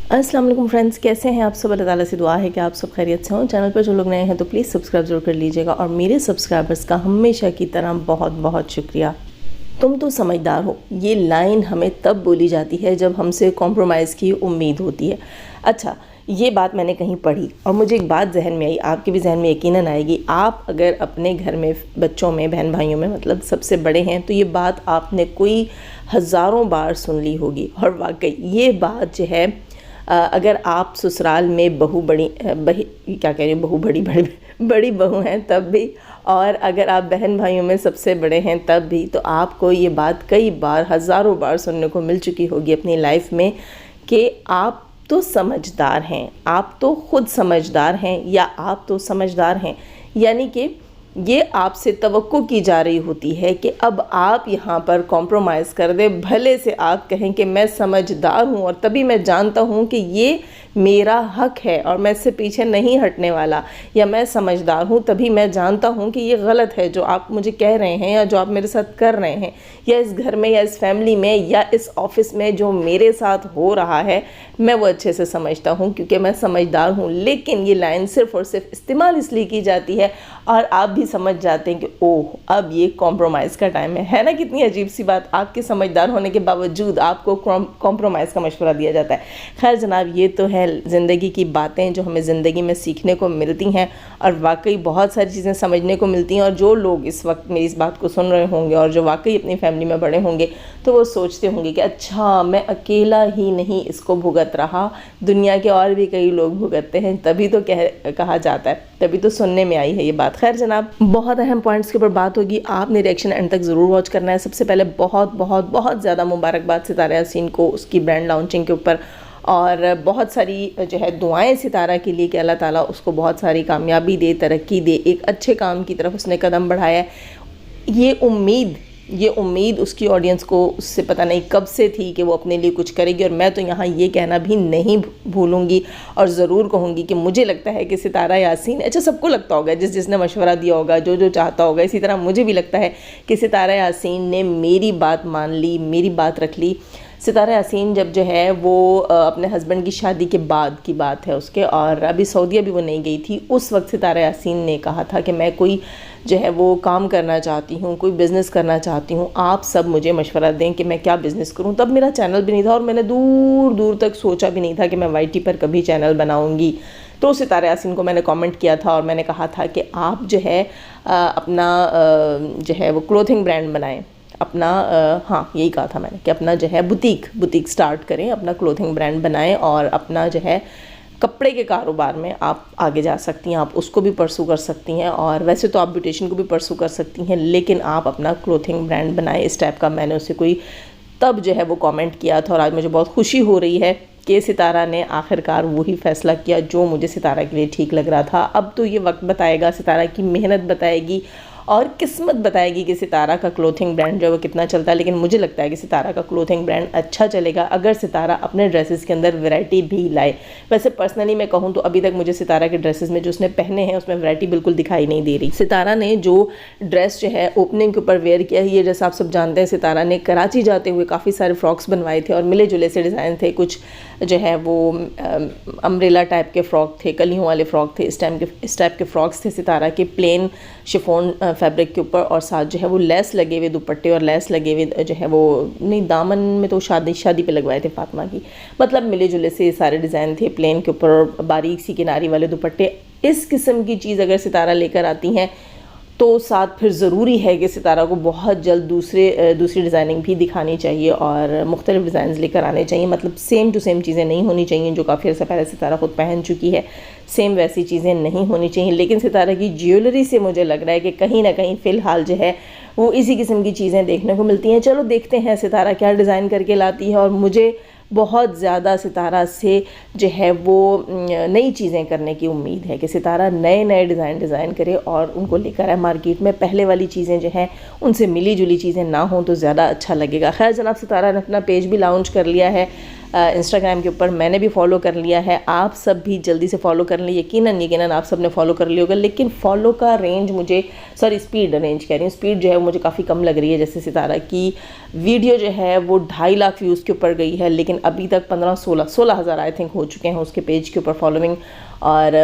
अस्सलाम वालेकुम फ्रेंड्स, कैसे हैं आप सब। अल्लाह ताला से दुआ है कि आप सब खैरियत से हों। चैनल पर जो लोग नए हैं तो प्लीज़ सब्सक्राइब जरूर कर लीजिएगा और मेरे सब्सक्राइबर्स का हमेशा की तरह बहुत बहुत शुक्रिया। तुम तो समझदार हो, ये लाइन हमें तब बोली जाती है जब हमसे कॉम्प्रोमाइज़ की उम्मीद होती है। अच्छा, ये बात मैंने कहीं पढ़ी और मुझे एक बात जहन में आई, आपके भी जहन में यकीनन आएगी। आप अगर अपने घर में बच्चों में, बहन भाइयों में, मतलब सबसे बड़े हैं, तो ये बात आपने कोई हज़ारों बार सुन ली होगी। और वाकई ये बात जो है, अगर आप ससुराल में बहू बड़ी क्या कह रही हूँ, बहू बड़ी बहू हैं तब भी, और अगर आप बहन भाइयों में सबसे बड़े हैं तब भी, तो आपको ये बात कई बार, हज़ारों बार सुनने को मिल चुकी होगी अपनी लाइफ में कि आप तो समझदार हैं, आप तो खुद समझदार हैं, या आप तो समझदार हैं। यानी कि ये आपसे तवक्को की जा रही होती है कि अब आप यहाँ पर कॉम्प्रोमाइज़ कर दें, भले से आप कहें कि मैं समझदार हूँ और तभी मैं जानता हूँ कि ये मेरा हक है और मैं इससे पीछे नहीं हटने वाला, या मैं समझदार हूँ तभी मैं जानता हूँ कि ये गलत है जो आप मुझे कह रहे हैं या जो आप मेरे साथ कर रहे हैं, या इस घर में या इस फैमिली में या इस ऑफिस में जो मेरे साथ हो रहा है, मैं वो अच्छे से समझता हूँ क्योंकि मैं समझदार हूँ। लेकिन ये लाइन सिर्फ़ और सिर्फ इस्तेमाल इसलिए की जाती है और आप भी समझ जाते हैं कि ओह, अब ये कॉम्प्रोमाइज़ का टाइम है ना। कितनी अजीब सी बात, आपके समझदार होने के बावजूद आपको कॉम्प्रोमाइज़ का मशवरा दिया जाता है। खैर जनाब, ये तो है ज़िंदगी की बातें जो हमें ज़िंदगी में सीखने को मिलती हैं और वाकई बहुत सारी चीज़ें समझने को मिलती हैं। और जो लोग इस वक्त मेरी इस बात को सुन रहे होंगे और जो वाकई अपनी फैमिली में बड़े होंगे, तो वो सोचते होंगे कि अच्छा, मैं अकेला ही नहीं इसको भुगत रहा, दुनिया के और भी कई लोग भुगतते हैं, तभी तो कहा जाता है, तभी तो सुनने में आई है ये बात। खैर जनाब, बहुत अहम पॉइंट्स के ऊपर बात होगी, आपने रिएक्शन एंड तक ज़रूर वॉच करना है। सबसे पहले बहुत बहुत बहुत ज़्यादा मुबारकबाद सितारा यासीन को उसकी ब्रांड लॉन्चिंग के ऊपर, और बहुत सारी जो है दुआएं सितारा के लिए कि अल्लाह ताला उसको बहुत सारी कामयाबी दे, तरक्की दे, एक अच्छे काम की तरफ उसने कदम बढ़ाया है। ये उम्मीद उसकी ऑडियंस को उससे पता नहीं कब से थी कि वो अपने लिए कुछ करेगी। और मैं तो यहाँ ये कहना भी नहीं भूलूंगी और ज़रूर कहूँगी कि मुझे लगता है कि सितारा यासीन, अच्छा सबको लगता होगा, जिसने मशवरा दिया होगा, जो चाहता होगा, इसी तरह मुझे भी लगता है कि सितारा यासीन ने मेरी बात मान ली, मेरी बात रख ली। सितारा यासीन जब जो है वो अपने हस्बैंड की शादी के बाद की बात है उसके, और अभी सऊदीया भी वो नहीं गई थी, उस वक्त सितारा यासीन ने कहा था कि मैं कोई जो है वो काम करना चाहती हूँ, कोई बिज़नेस करना चाहती हूँ, आप सब मुझे मशवरा दें कि मैं क्या बिज़नेस करूँ। तब मेरा चैनल भी नहीं था और मैंने दूर दूर तक सोचा भी नहीं था कि मैं YT पर कभी चैनल बनाऊँगी। तो सितारा यासीन को मैंने कमेंट किया था और मैंने कहा था कि आप जो है अपना जो है वो क्लोथिंग ब्रांड बनाएं, अपना हाँ यही कहा था मैंने कि अपना जो है बुटीक स्टार्ट करें, अपना क्लोथिंग ब्रांड बनाएं और अपना जो है कपड़े के कारोबार में आप आगे जा सकती हैं, आप उसको भी परसू कर सकती हैं, और वैसे तो आप ब्यूटिशियन को भी परसू कर सकती हैं, लेकिन आप अपना क्लोथिंग ब्रांड बनाएं, इस टाइप का मैंने उसे कोई तब जो है वो कमेंट किया था। और आज मुझे बहुत खुशी हो रही है कि सितारा ने आखिरकार वही फ़ैसला किया जो मुझे सितारा के लिए ठीक लग रहा था। अब तो ये वक्त बताएगा, सितारा की मेहनत बताएगी और किस्मत बताएगी कि सितारा का क्लोथिंग ब्रांड जो है वो कितना चलता है। लेकिन मुझे लगता है कि सितारा का क्लोथिंग ब्रांड अच्छा चलेगा अगर सितारा अपने ड्रेसेस के अंदर वैरायटी भी लाए। वैसे पर्सनली मैं कहूँ तो अभी तक मुझे सितारा के ड्रेसेस में जो उसने पहने हैं उसमें वैरायटी बिल्कुल दिखाई नहीं दे रही। सितारा ने जो ड्रेस जो है ओपनिंग के ऊपर वेयर किया है, ये ड्रेस आप सब जानते हैं, सितारा ने कराची जाते हुए काफ़ी सारे फ्रॉक्स बनवाए थे और मिले जुले से डिज़ाइन थे। कुछ जो है वो अम्ब्रेला टाइप के फ़्रॉक थे, कलियों वाले फ़्रॉक थे, इस टाइप के फ़्रॉक्स थे सितारा के, प्लेन शिफॉन फैब्रिक के ऊपर, और साथ जो है वो लेस लगे हुए दुपट्टे और लेस लगे हुए जो है वो नहीं, दामन में तो शादी पे लगवाए थे फातिमा की, मतलब मिले जुले से सारे डिज़ाइन थे प्लेन के ऊपर और बारीक सी किनारी वाले दुपट्टे। इस किस्म की चीज़ अगर सितारा लेकर आती हैं तो साथ फिर ज़रूरी है कि सितारा को बहुत जल्द दूसरी डिज़ाइनिंग भी दिखानी चाहिए और मुख्तलिफ डिज़ाइन लेकर आने चाहिए। मतलब सेम टू सेम चीज़ें नहीं होनी चाहिए, जो काफ़ी अर्सा पहले सितारा खुद पहन चुकी है सेम वैसी चीज़ें नहीं होनी चाहिए। लेकिन सितारा की ज्वेलरी से मुझे लग रहा है कि कहीं ना कहीं फ़िलहाल जो है वो इसी किस्म की चीज़ें देखने को मिलती हैं। चलो देखते हैं सितारा क्या डिज़ाइन करके लाती है, और मुझे बहुत ज़्यादा सितारा से जो है वो नई चीज़ें करने की उम्मीद है कि सितारा नए डिज़ाइन करे और उनको लेकर आए मार्केट में। पहले वाली चीज़ें जो हैं उनसे मिली जुली चीज़ें ना हों तो ज़्यादा अच्छा लगेगा। खैर जनाब, सितारा ने अपना पेज भी लॉन्च कर लिया है इंस्टाग्राम के ऊपर, मैंने भी फॉलो कर लिया है। आप सब भी जल्दी से फॉलो कर लें, यकीनन आप सब ने फॉलो कर लिया होगा। लेकिन फॉलो का रेंज मुझे, सॉरी स्पीड रेंज कह रही हूँ, स्पीड जो है वो मुझे काफ़ी कम लग रही है। जैसे सितारा की वीडियो जो है वो 2.5 लाख व्यूज़ के ऊपर गई है, लेकिन अभी तक 16 हज़ार आई थिंक हो चुके हैं उसके पेज के ऊपर फॉलोइंग। और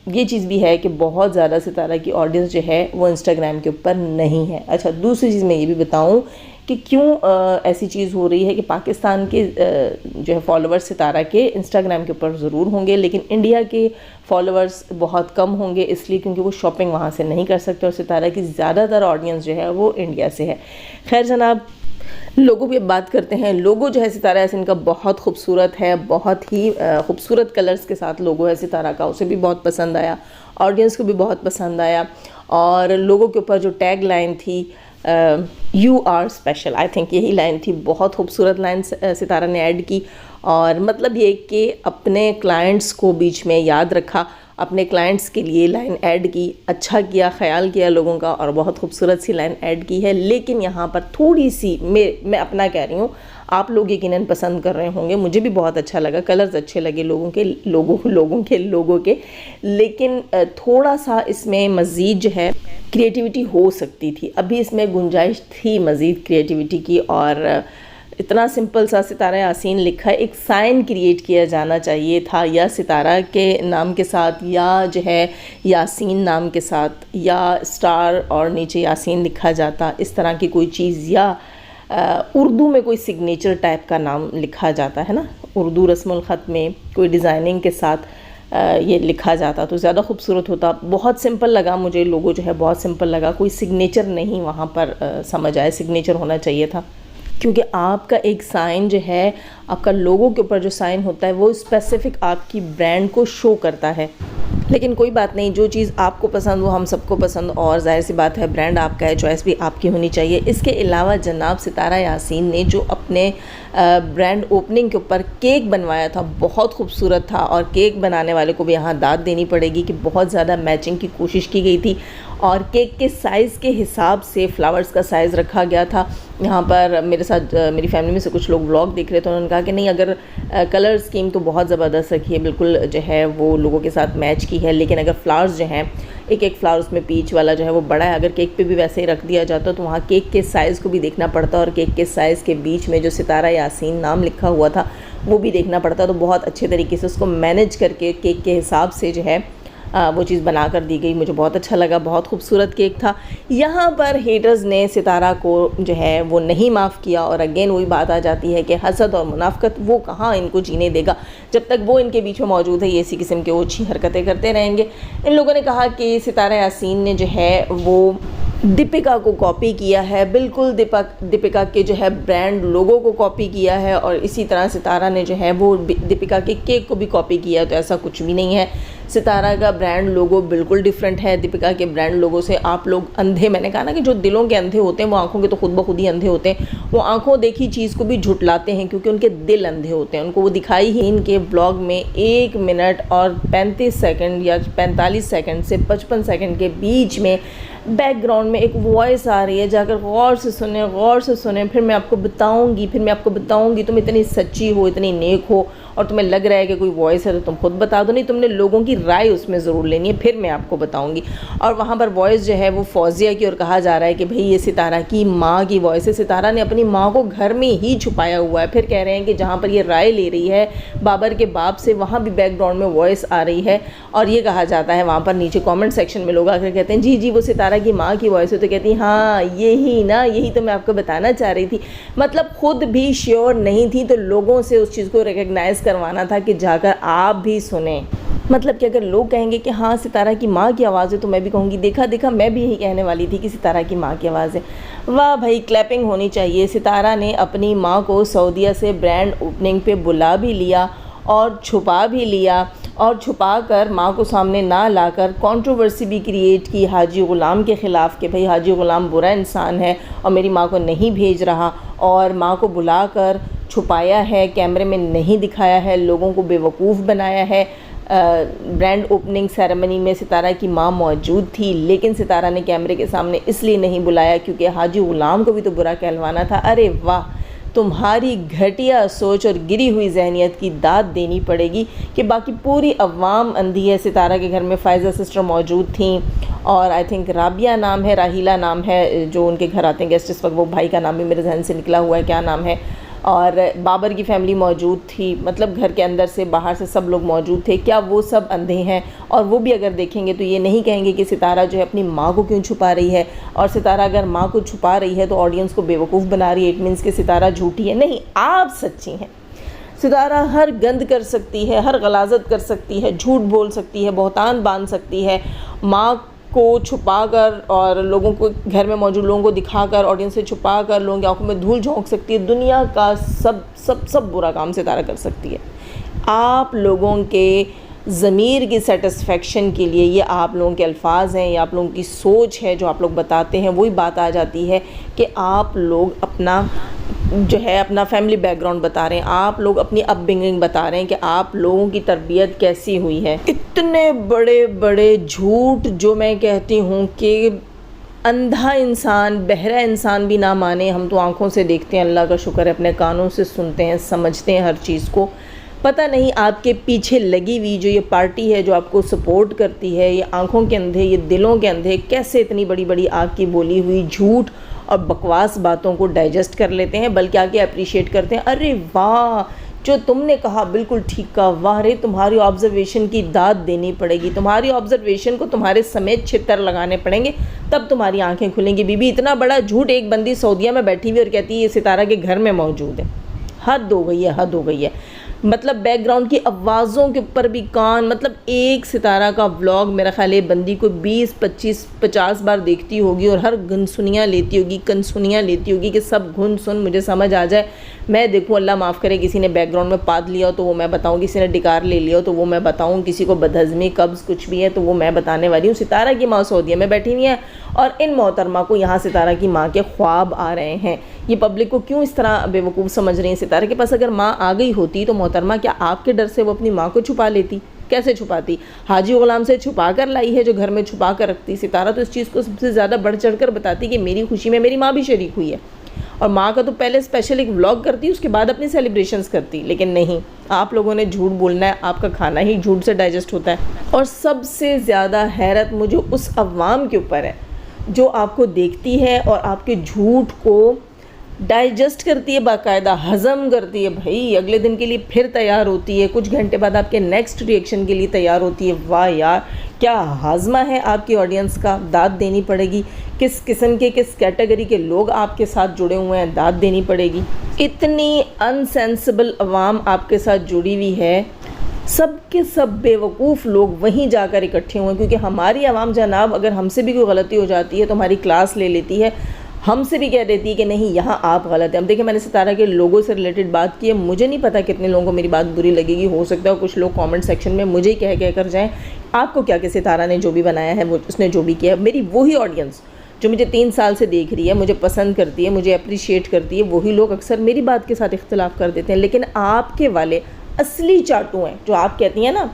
ये चीज़ भी है कि बहुत ज़्यादा सितारा की ऑडियंस जो है वो इंस्टाग्राम के ऊपर नहीं है। अच्छा, दूसरी चीज़ मैं ये भी बताऊं कि क्यों ऐसी चीज़ हो रही है कि पाकिस्तान के जो है फॉलोअर्स सितारा के इंस्टाग्राम के ऊपर ज़रूर होंगे, लेकिन इंडिया के फॉलोअर्स बहुत कम होंगे, इसलिए क्योंकि वो शॉपिंग वहाँ से नहीं कर सकते और सितारा की ज़्यादातर ऑडियंस जो है वो इंडिया से है। खैर जनाब, लोगों की बात करते हैं। लोगो जो है सितारा यासीन का बहुत खूबसूरत है, बहुत ही खूबसूरत कलर्स के साथ लोगो है सितारा का, उसे भी बहुत पसंद आया, ऑडियंस को भी बहुत पसंद आया। और लोगों के ऊपर जो टैग लाइन थी you are special, I think यही लाइन थी, बहुत खूबसूरत लाइन सितारा ने ऐड की। और मतलब ये कि अपने क्लाइंट्स को बीच में याद रखा, अपने क्लाइंट्स के लिए लाइन ऐड की, अच्छा किया, ख्याल किया लोगों का और बहुत खूबसूरत सी लाइन ऐड की है। लेकिन यहाँ पर थोड़ी सी मैं अपना कह रही हूँ, आप लोग यकीनन पसंद कर रहे होंगे, मुझे भी बहुत अच्छा लगा, कलर्स अच्छे लगे लोगों के, लेकिन थोड़ा सा इसमें मज़ीद जो है क्रिएटिविटी हो सकती थी, अभी इसमें गुंजाइश थी मज़ीद क्रिएटिविटी की। और इतना सिंपल सा सितारा यासीन लिखा है, एक साइन क्रिएट किया जाना चाहिए था, या सितारा के नाम के साथ, या जो है यासीन नाम के साथ, या स्टार और नीचे यासीन लिखा जाता, इस तरह की कोई चीज़, या उर्दू में कोई सिग्नेचर टाइप का नाम लिखा जाता है ना, उर्दू रस्मुल ख़त में कोई डिज़ाइनिंग के साथ ये लिखा जाता तो ज़्यादा खूबसूरत होता। बहुत सिंपल लगा मुझे, लोगो जो है बहुत सिंपल लगा, कोई सिग्नेचर नहीं वहाँ पर समझ आए, सिग्नेचर होना चाहिए था, क्योंकि आपका एक साइन जो है, आपका लोगो के ऊपर जो साइन होता है वो स्पेसिफ़िक आपकी ब्रांड को शो करता है। लेकिन कोई बात नहीं, जो चीज़ आपको पसंद वो हम सबको पसंद, और जाहिर सी बात है ब्रांड आपका है, चॉइस भी आपकी होनी चाहिए। इसके अलावा जनाब सितारा यासीन ने जो अपने ब्रांड ओपनिंग के ऊपर केक बनवाया था, बहुत खूबसूरत था, और केक बनाने वाले को भी यहाँ दाद देनी पड़ेगी कि बहुत ज़्यादा मैचिंग की कोशिश की गई थी, और केक के साइज़ के हिसाब से फ्लावर्स का साइज़ रखा गया था। यहाँ पर मेरे साथ मेरी फैमिली में से कुछ लोग व्लॉग देख रहे थे, उन्होंने कहा कि नहीं, अगर कलर स्कीम तो बहुत ज़बरदस्त रखी है, बिल्कुल जो है वो लोगों के साथ मैच की है, लेकिन अगर फ्लावर्स जो हैं, एक फ्लावर उसमें पीच वाला जो है वो बड़ा है, अगर केक पे भी वैसे ही रख दिया जाता तो वहाँ केक के साइज़ को भी देखना पड़ता, और केक के साइज़ के बीच में जो सितारा यासीन नाम लिखा हुआ था वो भी देखना पड़ता। तो बहुत अच्छे तरीके से उसको मैनेज करके केक के हिसाब से जो है वो चीज़ बना कर दी गई, मुझे बहुत अच्छा लगा, बहुत खूबसूरत केक था। यहाँ पर हेटर्स ने सितारा को जो है वो नहीं माफ़ किया, और अगेन वही बात आ जाती है कि हसद और मुनाफकत वो कहाँ इनको जीने देगा, जब तक वो इनके बीच में मौजूद है ये इसी किस्म के ओछी हरकतें करते रहेंगे। इन लोगों ने कहा कि सितारा यासीन ने जो है वो दीपिका को कॉपी किया है, बिल्कुल दीपिका के जो है ब्रांड लोगों को कॉपी किया है, और इसी तरह सितारा ने जो है वो दीपिका के केक को भी कॉपी किया है। तो ऐसा कुछ भी नहीं है, सितारा का ब्रांड लोगो बिल्कुल डिफरेंट है दीपिका के ब्रांड लोगो से। आप लोग अंधे, मैंने कहा ना कि जो दिलों के अंधे होते हैं वो आंखों के तो खुद ब खुद ही अंधे होते हैं, वो आंखों देखी चीज़ को भी झुटलाते हैं क्योंकि उनके दिल अंधे होते हैं, उनको वो दिखाई ही। इनके ब्लॉग में 1 मिनट और 35 सेकंड या 45 सेकंड से 55 सेकंड के बीच में बैकग्राउंड में एक वॉइस आ रही है, जाकर गौर से सुने, फिर मैं आपको बताऊंगी, तुम इतनी सच्ची हो, इतनी नेक हो, और तुम्हें लग रहा है कि कोई वॉइस है तो तुम खुद बता दो, नहीं तुमने लोगों की राय उसमें ज़रूर लेनी है, फिर मैं आपको बताऊंगी। और वहाँ पर वॉइस जो है वो फौजिया की, और कहा जा रहा है कि भाई ये सितारा की माँ की वॉइस है, सितारा ने अपनी माँ को घर में ही छुपाया हुआ है। फिर कह रहे हैं कि जहाँ पर ये राय ले रही है बाबर के बाप से, वहाँ भी बैकग्राउंड में वॉइस आ रही है, और ये कहा जाता है वहाँ पर नीचे कॉमेंट सेक्शन में लोग आकर कहते हैं जी वो सितारा की माँ की वॉइस है, तो कहती हाँ यही तो मैं आपको बताना चाह रही थी। मतलब खुद भी श्योर नहीं थी, तो लोगों से उस चीज़ को रिकग्नाइज़ करवाना था कि जाकर आप भी सुने। मतलब कि अगर लोग कहेंगे कि हाँ सितारा की माँ की आवाज़ है, तो मैं भी कहूँगी देखा मैं भी यही कहने वाली थी कि सितारा की माँ की आवाज़ है। वाह भाई, क्लैपिंग होनी चाहिए। सितारा ने अपनी माँ को सऊदीया से ब्रांड ओपनिंग पे बुला भी लिया और छुपा भी लिया, और छुपा कर माँ को सामने ना लाकर कंट्रोवर्सी भी क्रिएट की हाजी ग़ुलाम के ख़िलाफ़ कि भाई हाजी ग़ुलाम बुरा इंसान है और मेरी माँ को नहीं भेज रहा, और माँ को बुलाकर छुपाया है, कैमरे में नहीं दिखाया है, लोगों को बेवकूफ़ बनाया है। ब्रांड ओपनिंग सेरेमनी में सितारा की माँ मौजूद थी, लेकिन सितारा ने कैमरे के सामने इसलिए नहीं बुलाया क्योंकि हाजी ग़ुलाम को भी तो बुरा कहलवाना था। अरे वाह, तुम्हारी घटिया सोच और गिरी हुई जहनियत की दाद देनी पड़ेगी कि बाकी पूरी अवाम अंधी है। सितारा के घर में फ़ायज़ा सिस्टर मौजूद थी और आई थिंक राबिया नाम है, राहीला नाम है जो उनके घर आते हैं गेस्ट। इस वक्त वो भाई का नाम भी मेरे जहन से निकला हुआ है, क्या नाम है। और बाबर की फ़ैमिली मौजूद थी, मतलब घर के अंदर से बाहर से सब लोग मौजूद थे। क्या वो सब अंधे हैं? और वो भी अगर देखेंगे तो ये नहीं कहेंगे कि सितारा जो है अपनी माँ को क्यों छुपा रही है। और सितारा अगर माँ को छुपा रही है तो ऑडियंस को बेवकूफ़ बना रही है, इट मीन्स कि सितारा झूठी है। नहीं, आप सच्ची हैं। सितारा हर गंद कर सकती है, हर गलाजत कर सकती है, झूठ बोल सकती है, बहतान बांध सकती है, माँ को छुपाकर और लोगों को, घर में मौजूद लोगों को दिखाकर, ऑडियंस से छुपाकर लोगों की आंखों में धूल झोंक सकती है। दुनिया का सब सब सब बुरा काम सितारा कर सकती है। आप लोगों के ज़मीर की सेटिस्फेक्शन के लिए ये आप लोगों के अल्फाज हैं, ये आप लोगों की सोच है जो आप लोग बताते हैं। वही बात आ जाती है कि आप लोग अपना जो है अपना फैमिली बैकग्राउंड बता रहे हैं, आप लोग अपनी अपब्रिंगिंग बता रहे हैं कि आप लोगों की तरबियत कैसी हुई है। इतने बड़े बड़े झूठ जो मैं कहती हूँ कि अंधा इंसान, बहरा इंसान भी ना माने। हम तो आँखों से देखते हैं, अल्लाह का शुक्र है, अपने कानों से सुनते हैं, समझते हैं हर चीज़ को। पता नहीं आपके पीछे लगी हुई जो ये पार्टी है जो आपको सपोर्ट करती है, ये आँखों के अंधे, ये दिलों के अंधे कैसे इतनी बड़ी बड़ी आग की बोली हुई झूठ और बकवास बातों को डाइजेस्ट कर लेते हैं, बल्कि आगे अप्रिशिएट करते हैं। अरे वाह, जो तुमने कहा बिल्कुल ठीक कहा, वाह रे, तुम्हारी ऑब्जर्वेशन की दाद देनी पड़ेगी, तुम्हारी ऑब्जर्वेशन को तुम्हारे समेत छितर लगाने पड़ेंगे, तब तुम्हारी आंखें खुलेंगी। बीबी, इतना बड़ा झूठ। एक बंदी सऊदीया में बैठी हुई और कहती है ये सितारा के घर में मौजूद है। हद हो गई है, हद हो गई है। मतलब बैकग्राउंड की आवाज़ों के ऊपर भी कान, मतलब एक सितारा का व्लॉग मेरा ख्याल है बंदी को 20, 25, 50 बार देखती होगी और हर गुनसुनियाँ लेती होगी, कनसुनियाँ लेती होगी कि सब गुन सुन मुझे समझ आ जाए, मैं देखूँ। अल्लाह माफ़ करे, किसी ने बैकग्राउंड में पाद लिया हो तो वो मैं बताऊँ, किसी ने डिकार ले लिया हो तो वो मैं बताऊँ, किसी को बदहज़मी, कब्ज़ कुछ भी है तो वो मैं बताने वाली हूँ। सितारा की माँ सऊदीया में बैठी हुई है और इन मोहतरमा को यहाँ सितारा की माँ के ख्वाब आ रहे हैं। ये पब्लिक को क्यों इस तरह बेवकूफ़ समझ रही हैं? सितारे के पास अगर माँ आ गई होती तो मोहतरमा क्या आपके डर से वो अपनी माँ को छुपा लेती? कैसे छुपाती? हाजी गुलाम से छुपा कर लाई है जो घर में छुपा कर रखती। सितारा तो इस चीज़ को सबसे ज़्यादा बढ़ चढ़ कर बताती कि मेरी खुशी में मेरी माँ भी शरीक हुई है, और माँ का तो पहले स्पेशल एक व्लॉग करती, उसके बाद अपनी सेलिब्रेशंस करती। लेकिन नहीं, आप लोगों ने झूठ बोलना है, आपका खाना ही झूठ से डाइजेस्ट होता है। और सबसे ज़्यादा हैरत मुझे उस अवाम के ऊपर है जो आपको देखती है और आपके झूठ को डाइजेस्ट करती है, बाकायदा हज़म करती है। भाई अगले दिन के लिए फिर तैयार होती है, कुछ घंटे बाद आपके नेक्स्ट रिएक्शन के लिए तैयार होती है। वाह यार, क्या हाजमा है आपकी ऑडियंस का, दाद देनी पड़ेगी। किस किस्म के, किस कैटेगरी के लोग आपके साथ जुड़े हुए हैं, दाद देनी पड़ेगी। इतनी अनसेंसिबल अवाम आपके साथ जुड़ी हुई है, सब के सब बेवकूफ़ लोग वहीं जाकर इकट्ठे हुए हैं। क्योंकि हमारी आवाम जनाब, अगर हमसे भी कोई गलती हो जाती है तो हमारी क्लास ले लेती है, हमसे भी कह देती है कि नहीं यहाँ आप गलत हैं। अब देखिए, मैंने सितारा के लोगों से रिलेटेड बात की है, मुझे नहीं पता कितने लोगों को मेरी बात बुरी लगेगी। हो सकता है कुछ लोग कमेंट सेक्शन में मुझे ही कह कर जाएं आपको क्या, कि सितारा ने जो भी बनाया है वो उसने जो भी किया। मेरी वही ऑडियंस जो मुझे 3 साल से देख रही है, मुझे पसंद करती है, मुझे अप्रिशिएट करती है, वही लोग अक्सर मेरी बात के साथ इख्तिलाफ़ कर देते हैं। लेकिन आपके वाले असली चाटू हैं, जो आप कहती हैं ना,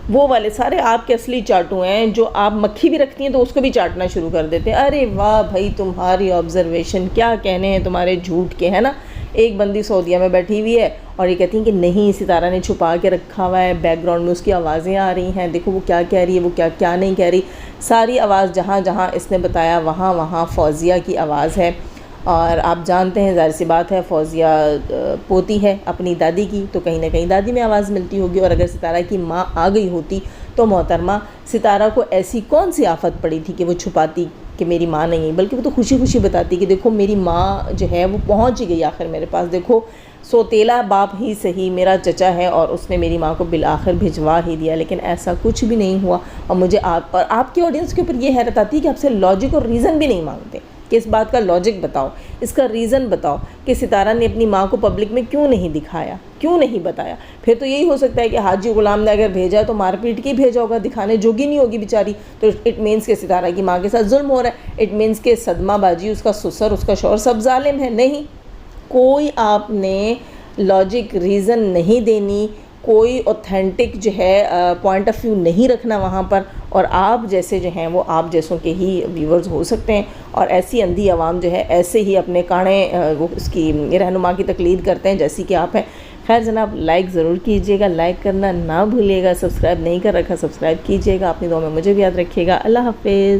वो वाले सारे आपके असली चाटू हैं, जो आप मक्खी भी रखती हैं तो उसको भी चाटना शुरू कर देते हैं। अरे वाह भाई, तुम्हारी ऑब्जर्वेशन क्या कहने हैं तुम्हारे झूठ के, है ना। एक बंदी सऊदीया में बैठी हुई है और ये कहती हैं कि नहीं, सितारा ने छुपा के रखा हुआ है, बैकग्राउंड में उसकी आवाज़ें आ रही हैं, देखो वो क्या कह रही है, वो क्या क्या नहीं कह रही। सारी आवाज़ जहाँ जहाँ इसने बताया वहाँ वहाँ फौजिया की आवाज़ है। और आप जानते हैं, ज़ाहिर सी बात है, फौजिया पोती है अपनी दादी की, तो कहीं ना कहीं दादी में आवाज़ मिलती होगी। और अगर सितारा की माँ आ गई होती तो मोहतरमा सितारा को ऐसी कौन सी आफत पड़ी थी कि वो छुपाती कि मेरी माँ नहीं है, बल्कि वो तो खुशी खुशी बताती कि देखो मेरी माँ जो है वो पहुँच ही गई आखिर मेरे पास। देखो, सोतेला बाप ही सही मेरा चचा है और उसने मेरी माँ को बिल आखिर भिजवा ही दिया। लेकिन ऐसा कुछ भी नहीं हुआ। और मुझे आप और आपकी ऑडियंस के ऊपर ये हैरत आती है कि आपसे लॉजिक और रीज़न भी नहीं मांगते कि इस बात का लॉजिक बताओ, इसका रीज़न बताओ कि सितारा ने अपनी माँ को पब्लिक में क्यों नहीं दिखाया, क्यों नहीं बताया। फिर तो यही हो सकता है कि हाजी गुलाम ने अगर भेजा तो मारपीट के भेजा होगा, दिखाने जोगी नहीं होगी बेचारी। तो इट मीन्स के सितारा की माँ के साथ जुल्म हो रहा है, इट मीन्स के सदमाबाजी, उसका ससुर, उसका शौहर सब जालिम है। नहीं, कोई आपने लॉजिक रीज़न नहीं देनी, कोई ऑथेंटिक जो है पॉइंट ऑफ व्यू नहीं रखना वहाँ पर, और आप जैसे जो हैं वो आप जैसों के ही व्यूवर्स हो सकते हैं, और ऐसी अंधी आवाम जो है ऐसे ही अपने काने वो उसकी रहनुमा की तकलीद करते हैं जैसी कि आप हैं। खैर जनाब, लाइक ज़रूर कीजिएगा, लाइक करना ना भूलिएगा, सब्सक्राइब नहीं कर रखा सब्सक्राइब कीजिएगा, अपनी दुआ में मुझे भी याद रखिएगा। अल्लाह हाफिज़।